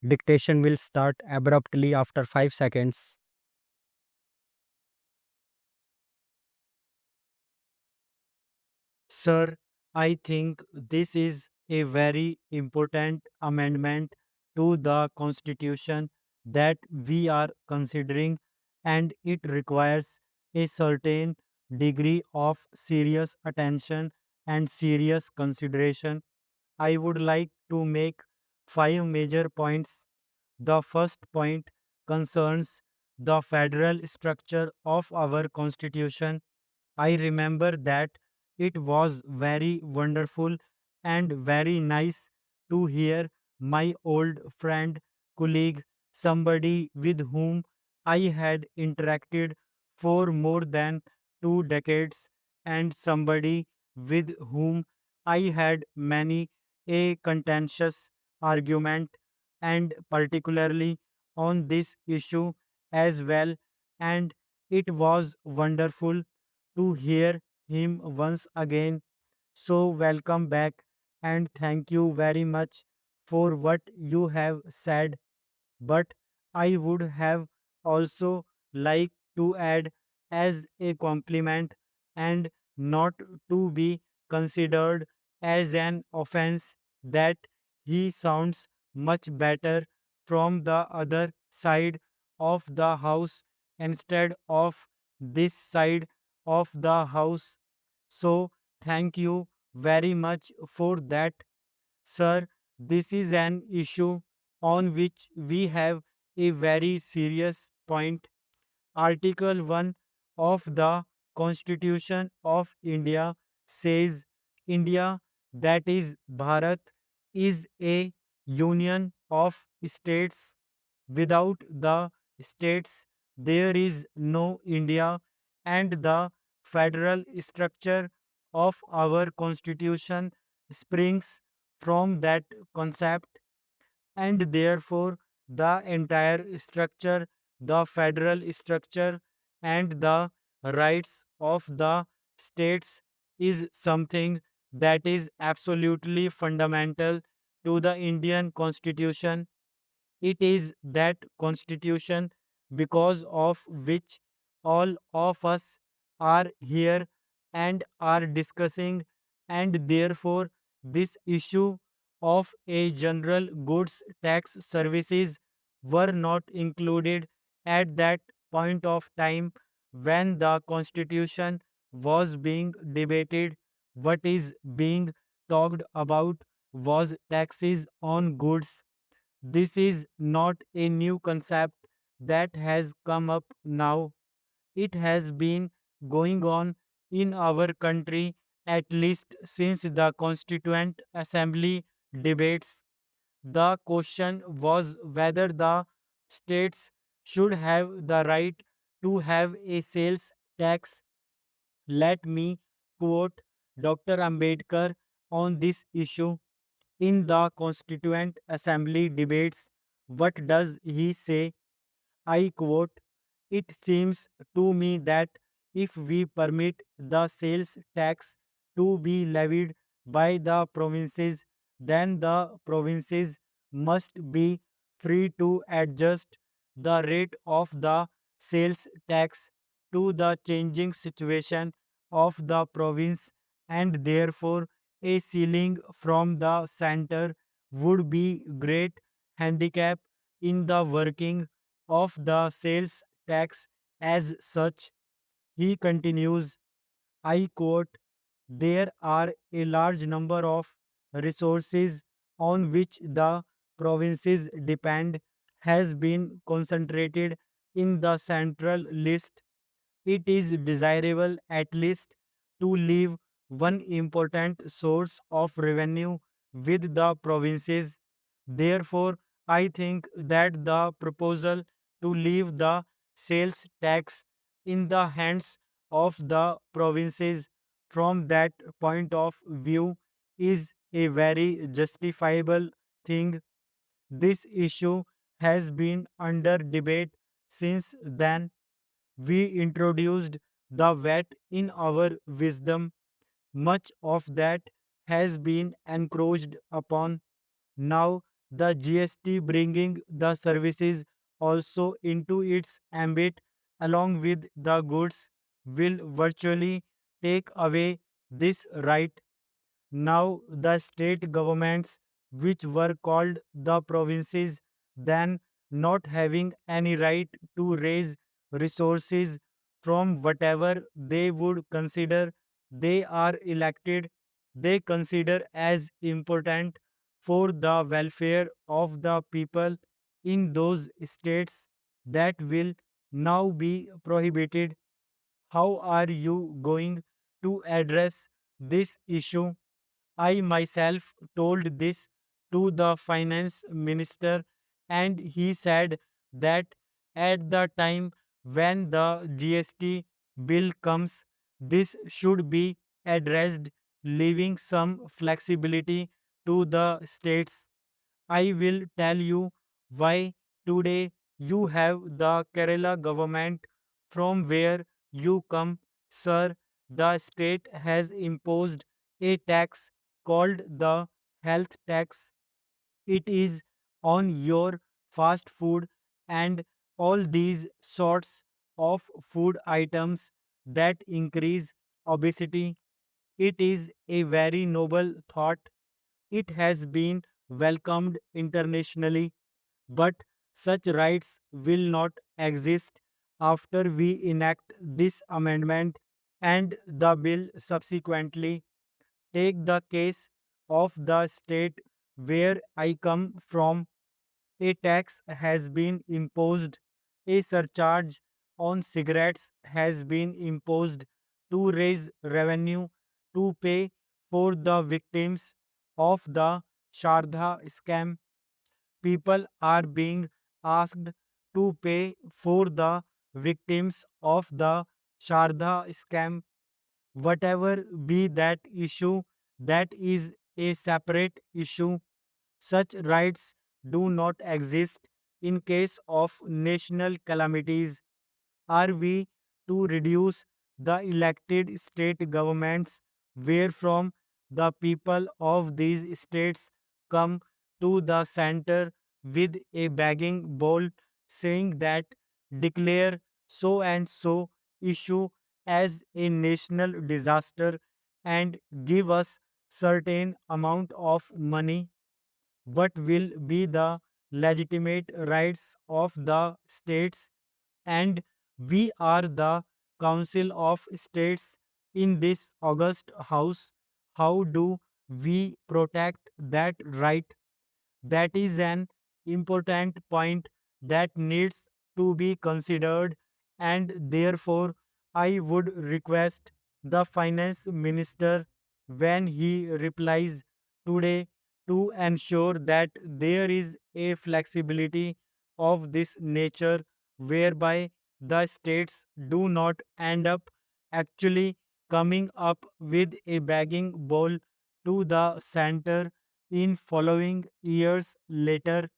Dictation will start abruptly after 5 seconds. Sir, I think this is a very important amendment to the Constitution that we are considering, and it requires a certain degree of serious attention and serious consideration. I would like to make five major points. The first point concerns the federal structure of our Constitution. I remember that it was very wonderful and very nice to hear my old friend, colleague, somebody with whom I had interacted for more than 2 decades, and somebody with whom I had many a contentious argument, and particularly on this issue as well. And it was wonderful to hear him once again. So, welcome back and thank you very much for what you have said. But I would have also liked to add as a compliment and not to be considered as an offense that he sounds much better from the other side of the house instead of this side of the house. So, thank you very much for that. Sir, this is an issue on which we have a very serious point. Article 1 of the Constitution of India says India, that is Bharat, is a union of states. Without the states, there is no India, and the federal structure of our Constitution springs from that concept, and therefore the entire structure, the federal structure, and the rights of the states is something that is absolutely fundamental to the Indian Constitution. It is that Constitution because of which all of us are here and are discussing, and therefore, this issue of a general goods tax services were not included at that point of time when the Constitution was being debated. What is being talked about was taxes on goods. This is not a new concept that has come up now. It has been going on in our country at least since the Constituent Assembly debates. The question was whether the states should have the right to have a sales tax. Let me quote Dr. Ambedkar on this issue. In the Constituent Assembly debates, what does he say? I quote, "It seems to me that if we permit the sales tax to be levied by the provinces, then the provinces must be free to adjust the rate of the sales tax to the changing situation of the province, and therefore a ceiling from the center would be great handicap in the working of the sales tax as such." He continues, I quote, "There are a large number of resources on which the provinces depend has been concentrated in the central list. It is desirable at least to leave one important source of revenue with the provinces. Therefore, I think that the proposal to leave the sales tax in the hands of the provinces from that point of view is a very justifiable thing. This issue has been under debate since then. We introduced the VAT in our wisdom. Much of that has been encroached upon. Now the GST bringing the services also into its ambit along with the goods will virtually take away this right. Now, the state governments, which were called the provinces, then not having any right to raise resources from whatever they would consider they are elected, they consider as important for the welfare of the people in those states that will now be prohibited. How are you going to address this issue? I myself told this to the finance minister, and he said that at the time when the GST bill comes, this should be addressed, leaving some flexibility to the states. I will tell you why today you have the Kerala government from where you come, sir. The state has imposed a tax called the health tax. It is on your fast food and all these sorts of food items that increase obesity. It is a very noble thought. It has been welcomed internationally, but such rights will not exist after we enact this amendment and the bill subsequently. Take the case of the state where I come from. A tax has been imposed, a surcharge on cigarettes has been imposed to raise revenue to pay for the victims of the Shardha scam. People are being asked to pay for the victims of the Shardha scam. Whatever be that issue, that is a separate issue. Such rights do not exist in case of national calamities. Are we to reduce the elected state governments, where from the people of these states come to the center with a begging bowl saying that declare so and so issue as a national disaster and give us certain amount of money? What will be the legitimate rights of the states? And we are the Council of States in this august house. How do we protect that right? That is an important point that needs to be considered, and therefore, I would request the finance minister when he replies today to ensure that there is a flexibility of this nature whereby the states do not end up actually coming up with a begging bowl to the center in following years later.